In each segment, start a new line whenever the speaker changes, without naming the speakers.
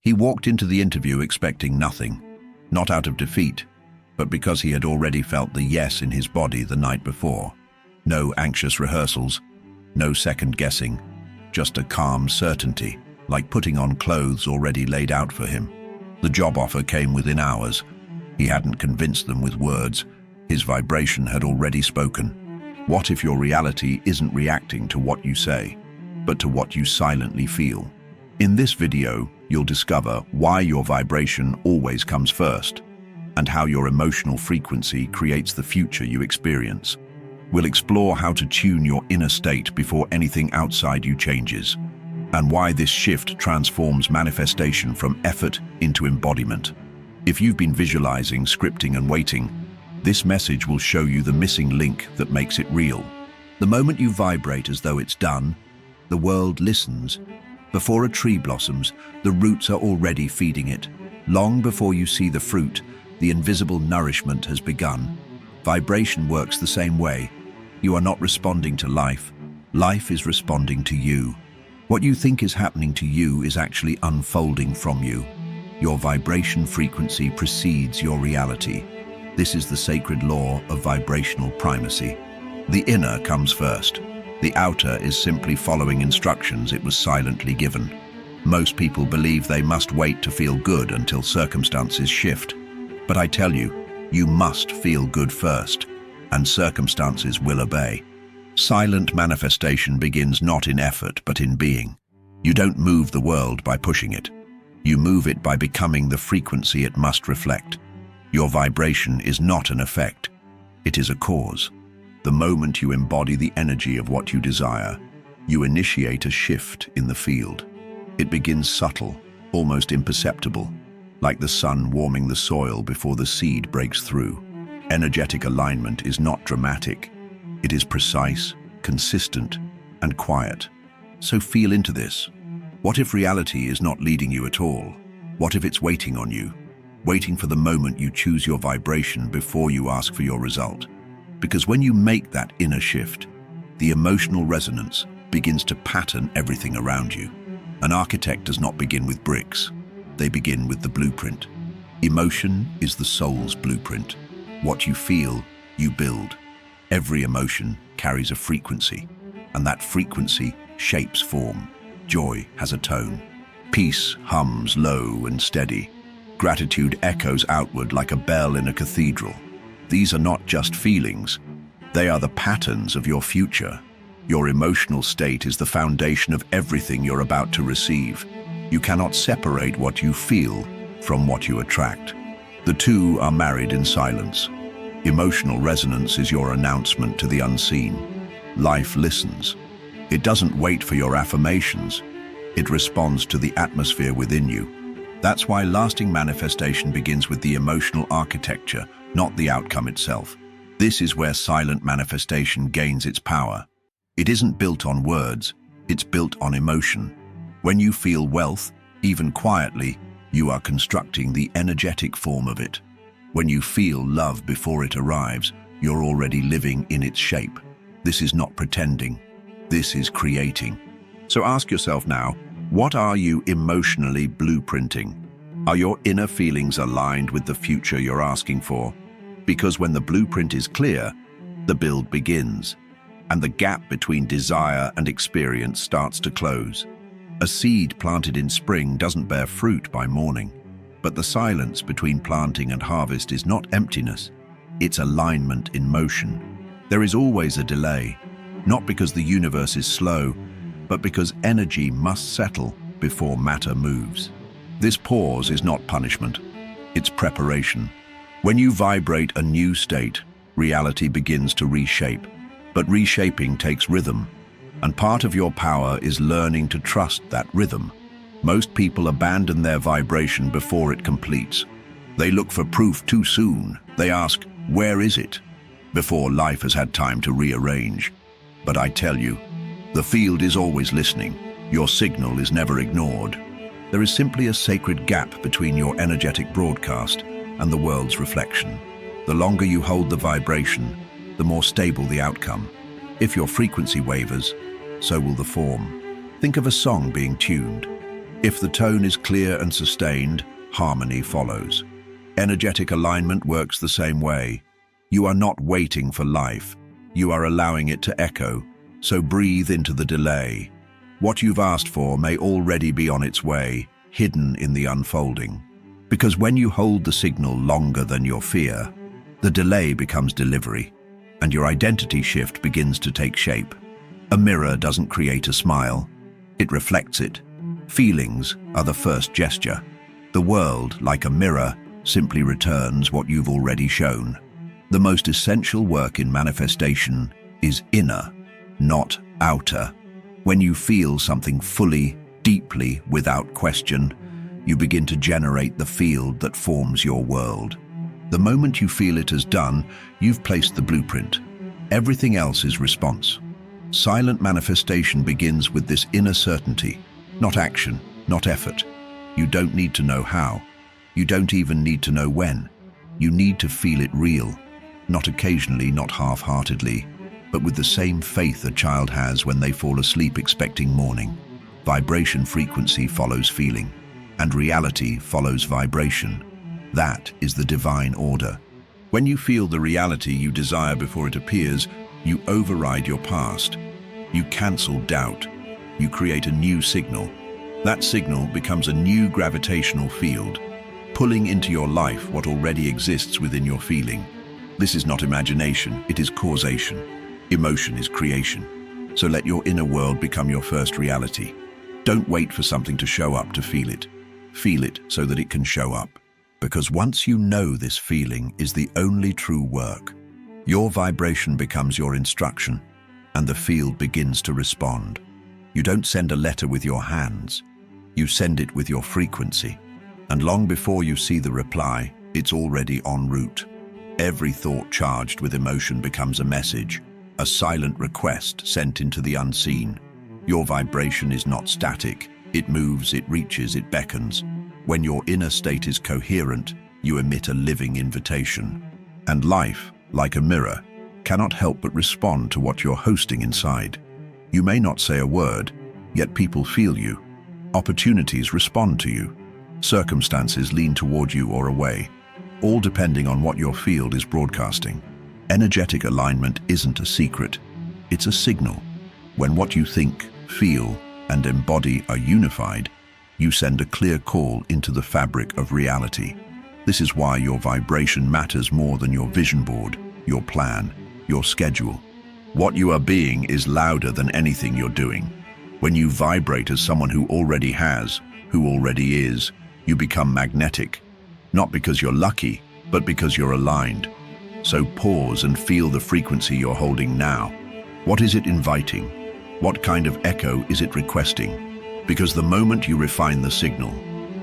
He walked into the interview expecting nothing, not out of defeat, but because he had already felt the yes in his body the night before. No anxious rehearsals, no second guessing, just a calm certainty, like putting on clothes already laid out for him. The job offer came within hours. He hadn't convinced them with words. His vibration had already spoken. What if your reality isn't reacting to what you say, but to what you silently feel? In this video, you'll discover why your vibration always comes first, and how your emotional frequency creates the future you experience. We'll explore how to tune your inner state before anything outside you changes, and why this shift transforms manifestation from effort into embodiment. If you've been visualizing, scripting, and waiting, this message will show you the missing link that makes it real. The moment you vibrate as though it's done, the world listens. Before a tree blossoms, the roots are already feeding it. Long before you see the fruit, the invisible nourishment has begun. Vibration works the same way. You are not responding to life. Life is responding to you. What you think is happening to you is actually unfolding from you. Your vibration frequency precedes your reality. This is the sacred law of vibrational primacy. The inner comes first. The outer is simply following instructions it was silently given. Most people believe they must wait to feel good until circumstances shift. But I tell you, you must feel good first, and circumstances will obey. Silent manifestation begins not in effort, but in being. You don't move the world by pushing it. You move it by becoming the frequency it must reflect. Your vibration is not an effect. It is a cause. The moment you embody the energy of what you desire, you initiate a shift in the field. It begins subtle, almost imperceptible, like the sun warming the soil before the seed breaks through. Energetic alignment is not dramatic. It is precise, consistent, and quiet. So feel into this. What if reality is not leading you at all? What if it's waiting on you? Waiting for the moment you choose your vibration before you ask for your result. Because when you make that inner shift, the emotional resonance begins to pattern everything around you. An architect does not begin with bricks. They begin with the blueprint. Emotion is the soul's blueprint. What you feel, you build. Every emotion carries a frequency, and that frequency shapes form. Joy has a tone. Peace hums low and steady. Gratitude echoes outward like a bell in a cathedral. These are not just feelings. They are the patterns of your future. Your emotional state is the foundation of everything you're about to receive. You cannot separate what you feel from what you attract. The two are married in silence. Emotional resonance is your announcement to the unseen. Life listens. It doesn't wait for your affirmations. It responds to the atmosphere within you. That's why lasting manifestation begins with the emotional architecture, not the outcome itself. This is where silent manifestation gains its power. It isn't built on words, it's built on emotion. When you feel wealth, even quietly, you are constructing the energetic form of it. When you feel love before it arrives, you're already living in its shape. This is not pretending. This is creating. So ask yourself now, what are you emotionally blueprinting? Are your inner feelings aligned with the future you're asking for? Because when the blueprint is clear, the build begins, and the gap between desire and experience starts to close. A seed planted in spring doesn't bear fruit by morning, but the silence between planting and harvest is not emptiness, it's alignment in motion. There is always a delay, not because the universe is slow, but because energy must settle before matter moves. This pause is not punishment, it's preparation. When you vibrate a new state, reality begins to reshape. But reshaping takes rhythm, and part of your power is learning to trust that rhythm. Most people abandon their vibration before it completes. They look for proof too soon. They ask, "Where is it?" before life has had time to rearrange. But I tell you, the field is always listening. Your signal is never ignored. There is simply a sacred gap between your energetic broadcast and the world's reflection. The longer you hold the vibration, the more stable the outcome. If your frequency wavers, so will the form. Think of a song being tuned. If the tone is clear and sustained, harmony follows. Energetic alignment works the same way. You are not waiting for life. You are allowing it to echo, so breathe into the delay. What you've asked for may already be on its way, hidden in the unfolding. Because when you hold the signal longer than your fear, the delay becomes delivery, and your identity shift begins to take shape. A mirror doesn't create a smile, it reflects it. Feelings are the first gesture. The world, like a mirror, simply returns what you've already shown. The most essential work in manifestation is inner, not outer. When you feel something fully, deeply, without question, you begin to generate the field that forms your world. The moment you feel it as done, you've placed the blueprint. Everything else is response. Silent manifestation begins with this inner certainty, not action, not effort. You don't need to know how. You don't even need to know when. You need to feel it real. Not occasionally, not half-heartedly, but with the same faith a child has when they fall asleep expecting morning. Vibration frequency follows feeling, and reality follows vibration. That is the divine order. When you feel the reality you desire before it appears, you override your past. You cancel doubt. You create a new signal. That signal becomes a new gravitational field, pulling into your life what already exists within your feeling. This is not imagination, it is causation. Emotion is creation. So let your inner world become your first reality. Don't wait for something to show up to feel it. Feel it so that it can show up. Because once you know this feeling is the only true work, your vibration becomes your instruction, and the field begins to respond. You don't send a letter with your hands. You send it with your frequency. And long before you see the reply, it's already en route. Every thought charged with emotion becomes a message, a silent request sent into the unseen. Your vibration is not static. It moves, it reaches, it beckons. When your inner state is coherent, you emit a living invitation. And life, like a mirror, cannot help but respond to what you're hosting inside. You may not say a word, yet people feel you. Opportunities respond to you. Circumstances lean toward you or away, all depending on what your field is broadcasting. Energetic alignment isn't a secret, it's a signal. When what you think, feel, and embody are unified, you send a clear call into the fabric of reality. This is why your vibration matters more than your vision board, your plan, your schedule. What you are being is louder than anything you're doing. When you vibrate as someone who already has, who already is, you become magnetic. Not because you're lucky, but because you're aligned. So pause and feel the frequency you're holding now. What is it inviting? What kind of echo is it requesting? Because the moment you refine the signal,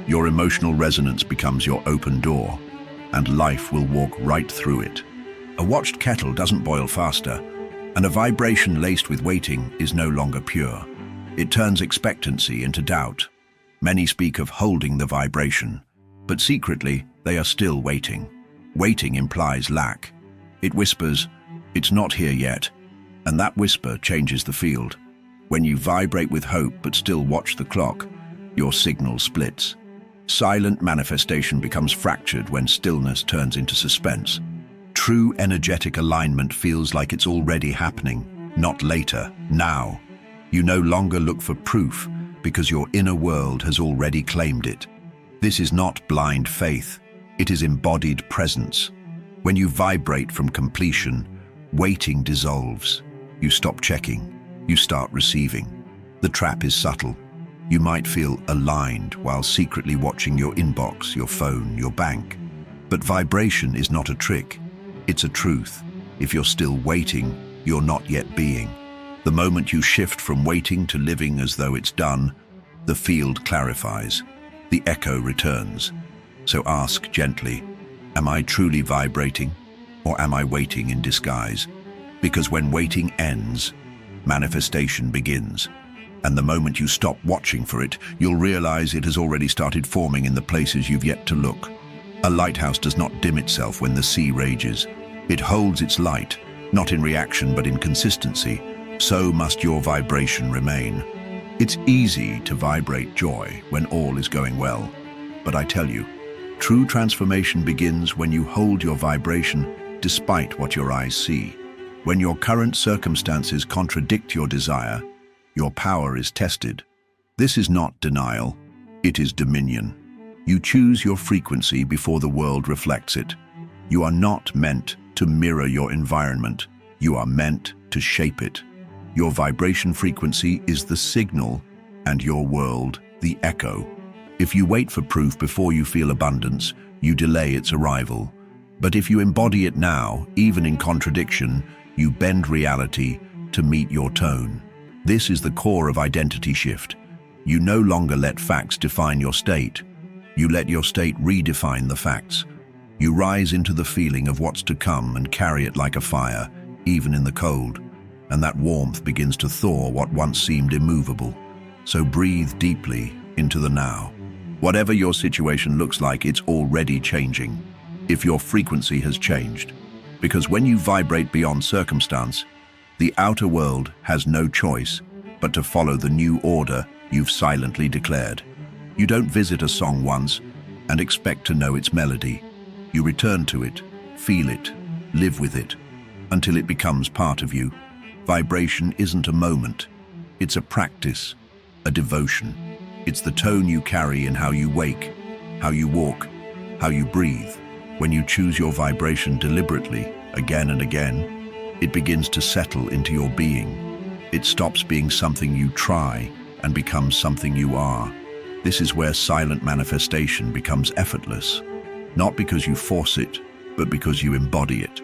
your emotional resonance becomes your open door, and life will walk right through it. A watched kettle doesn't boil faster, and a vibration laced with waiting is no longer pure. It turns expectancy into doubt. Many speak of holding the vibration, but secretly they are still waiting. Waiting implies lack. It whispers, "It's not here yet," and that whisper changes the field. When you vibrate with hope but still watch the clock, your signal splits. Silent manifestation becomes fractured when stillness turns into suspense. True energetic alignment feels like it's already happening, not later, now. You no longer look for proof because your inner world has already claimed it. This is not blind faith, it is embodied presence. When you vibrate from completion, waiting dissolves. You stop checking, you start receiving. The trap is subtle. You might feel aligned while secretly watching your inbox, your phone, your bank. But vibration is not a trick, it's a truth. If you're still waiting, you're not yet being. The moment you shift from waiting to living as though it's done, the field clarifies, the echo returns. So ask gently, am I truly vibrating, or am I waiting in disguise? Because when waiting ends, manifestation begins. And the moment you stop watching for it, you'll realize it has already started forming in the places you've yet to look. A lighthouse does not dim itself when the sea rages. It holds its light, not in reaction but in consistency. So must your vibration remain. It's easy to vibrate joy when all is going well. But I tell you, true transformation begins when you hold your vibration despite what your eyes see. When your current circumstances contradict your desire, your power is tested. This is not denial, it is dominion. You choose your frequency before the world reflects it. You are not meant to mirror your environment. You are meant to shape it. Your vibration frequency is the signal, and your world, the echo. If you wait for proof before you feel abundance, you delay its arrival. But if you embody it now, even in contradiction, you bend reality to meet your tone. This is the core of identity shift. You no longer let facts define your state. You let your state redefine the facts. You rise into the feeling of what's to come and carry it like a fire, even in the cold. And that warmth begins to thaw what once seemed immovable. So breathe deeply into the now. Whatever your situation looks like, it's already changing, if your frequency has changed. Because when you vibrate beyond circumstance, the outer world has no choice but to follow the new order you've silently declared. You don't visit a song once and expect to know its melody. You return to it, feel it, live with it, until it becomes part of you. Vibration isn't a moment. It's a practice, a devotion. It's the tone you carry in how you wake, how you walk, how you breathe. When you choose your vibration deliberately, again and again, it begins to settle into your being. It stops being something you try and becomes something you are. This is where silent manifestation becomes effortless, not because you force it, but because you embody it.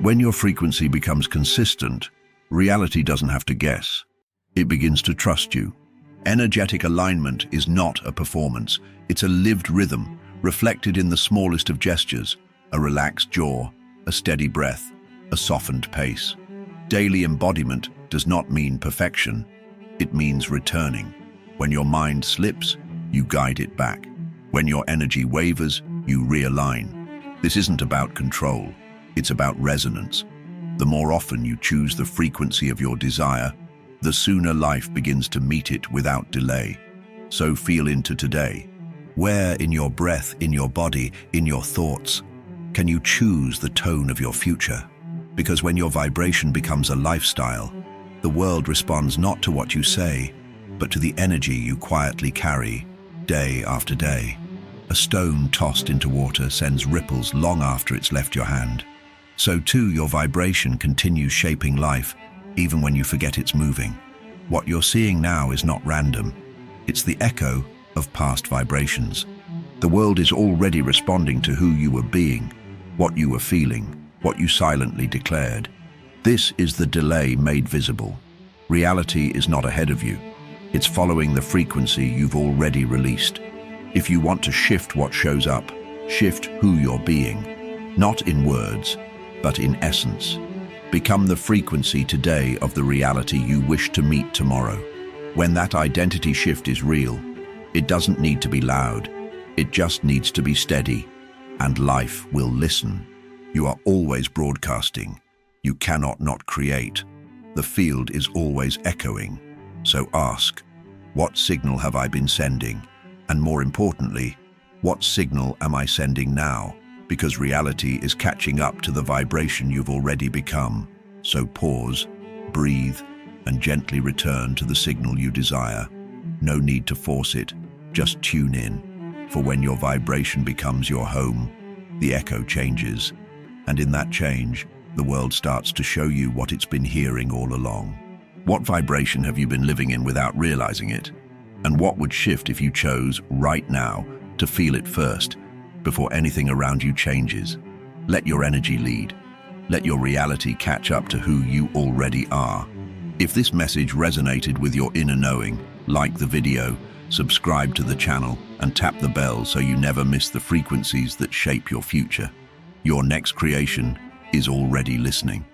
When your frequency becomes consistent, reality doesn't have to guess. It begins to trust you. Energetic alignment is not a performance. It's a lived rhythm, reflected in the smallest of gestures, a relaxed jaw, a steady breath, a softened pace. Daily embodiment does not mean perfection. It means returning. When your mind slips, you guide it back. When your energy wavers, you realign. This isn't about control. It's about resonance. The more often you choose the frequency of your desire, the sooner life begins to meet it without delay. So feel into today. Where in your breath, in your body, in your thoughts, can you choose the tone of your future? Because when your vibration becomes a lifestyle, the world responds not to what you say, but to the energy you quietly carry, day after day. A stone tossed into water sends ripples long after it's left your hand. So too, your vibration continues shaping life, even when you forget it's moving. What you're seeing now is not random. It's the echo of past vibrations. The world is already responding to who you were being, what you were feeling, what you silently declared. This is the delay made visible. Reality is not ahead of you. It's following the frequency you've already released. If you want to shift what shows up, shift who you're being, not in words, but in essence. Become the frequency today of the reality you wish to meet tomorrow. When that identity shift is real, it doesn't need to be loud. It just needs to be steady, and life will listen. You are always broadcasting. You cannot not create. The field is always echoing. So ask, what signal have I been sending? And more importantly, what signal am I sending now? Because reality is catching up to the vibration you've already become. So pause, breathe, and gently return to the signal you desire. No need to force it, just tune in. For when your vibration becomes your home, the echo changes. And in that change, the world starts to show you what it's been hearing all along. What vibration have you been living in without realizing it? And what would shift if you chose right now to feel it first, before anything around you changes? Let your energy lead. Let your reality catch up to who you already are. If this message resonated with your inner knowing, like the video, subscribe to the channel, and tap the bell so you never miss the frequencies that shape your future. Your next creation is already listening.